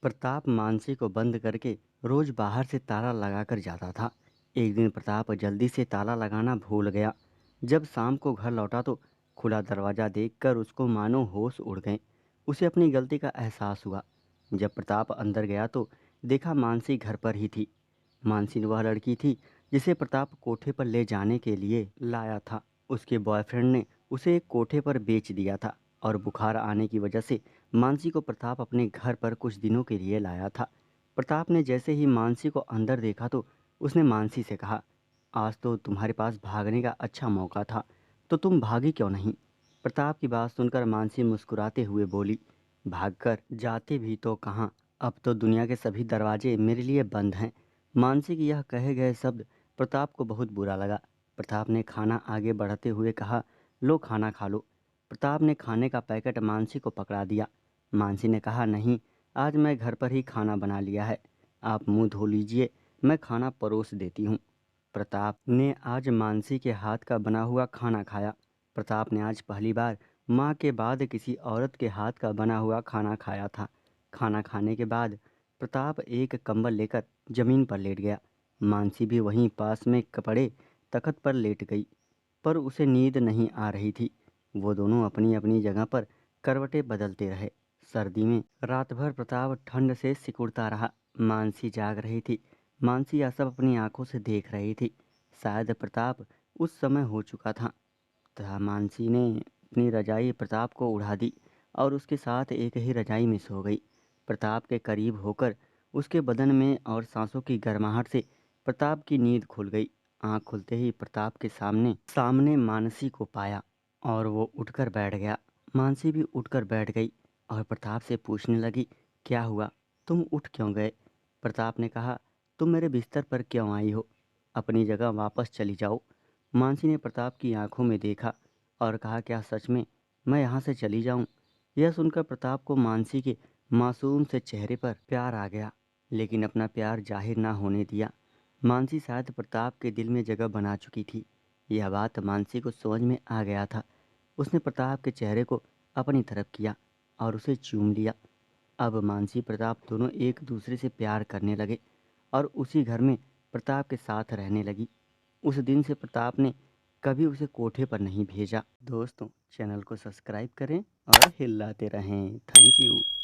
प्रताप मानसी को बंद करके रोज बाहर से ताला लगाकर जाता था। एक दिन प्रताप जल्दी से ताला लगाना भूल गया। जब शाम को घर लौटा तो खुला दरवाज़ा देखकर उसको मानो होश उड़ गए। उसे अपनी गलती का एहसास हुआ। जब प्रताप अंदर गया तो देखा मानसी घर पर ही थी। मानसी वह लड़की थी जिसे प्रताप कोठे पर ले जाने के लिए लाया था। उसके बॉयफ्रेंड ने उसे एक कोठे पर बेच दिया था और बुखार आने की वजह से मानसी को प्रताप अपने घर पर कुछ दिनों के लिए लाया था। प्रताप ने जैसे ही मानसी को अंदर देखा तो उसने मानसी से कहा, आज तो तुम्हारे पास भागने का अच्छा मौका था, तो तुम भागी क्यों नहीं? प्रताप की बात सुनकर मानसी मुस्कुराते हुए बोली, भागकर जाते भी तो कहाँ, अब तो दुनिया के सभी दरवाजे मेरे लिए बंद हैं। मानसी की यह कहे गए शब्द प्रताप को बहुत बुरा लगा। प्रताप ने खाना आगे बढ़ाते हुए कहा, लो खाना खा लो। प्रताप ने खाने का पैकेट मानसी को पकड़ा दिया। मानसी ने कहा, नहीं, आज मैं घर पर ही खाना बना लिया है, आप मुंह धो लीजिए, मैं खाना परोस देती हूँ। प्रताप ने आज मानसी के हाथ का बना हुआ खाना खाया। प्रताप ने आज पहली बार माँ के बाद किसी औरत के हाथ का बना हुआ खाना खाया था। खाना खाने के बाद प्रताप एक कंबल लेकर जमीन पर लेट गया। मानसी भी वहीं पास में कपड़े तख्त पर लेट गई, पर उसे नींद नहीं आ रही थी। वो दोनों अपनी अपनी जगह पर करवटें बदलते रहे। सर्दी में रात भर प्रताप ठंड से सिकुड़ता रहा। मानसी जाग रही थी। मानसी यह सब अपनी आंखों से देख रही थी। शायद प्रताप उस समय हो चुका था। तथा मानसी ने अपनी रजाई प्रताप को उड़ा दी और उसके साथ एक ही रजाई में सो गई। प्रताप के करीब होकर उसके बदन में और सांसों की गर्माहट से प्रताप की नींद खुल गई। आँख खुलते ही प्रताप के सामने सामने मानसी को पाया और वो उठकर बैठ गया। मानसी भी उठकर बैठ गई और प्रताप से पूछने लगी, क्या हुआ, तुम उठ क्यों गए? प्रताप ने कहा, तुम मेरे बिस्तर पर क्यों आई हो? अपनी जगह वापस चली जाओ। मानसी ने प्रताप की आंखों में देखा और कहा, क्या सच में मैं यहाँ से चली जाऊँ? यह सुनकर प्रताप को मानसी के मासूम से चेहरे पर प्यार आ गया, लेकिन अपना प्यार जाहिर ना होने दिया। मानसी शायद प्रताप के दिल में जगह बना चुकी थी। यह बात मानसी को समझ में आ गया था। उसने प्रताप के चेहरे को अपनी तरफ किया और उसे चूम लिया। अब मानसी प्रताप दोनों एक दूसरे से प्यार करने लगे और उसी घर में प्रताप के साथ रहने लगी। उस दिन से प्रताप ने कभी उसे कोठे पर नहीं भेजा। दोस्तों, चैनल को सब्सक्राइब करें और हिलाते रहें। Thank you.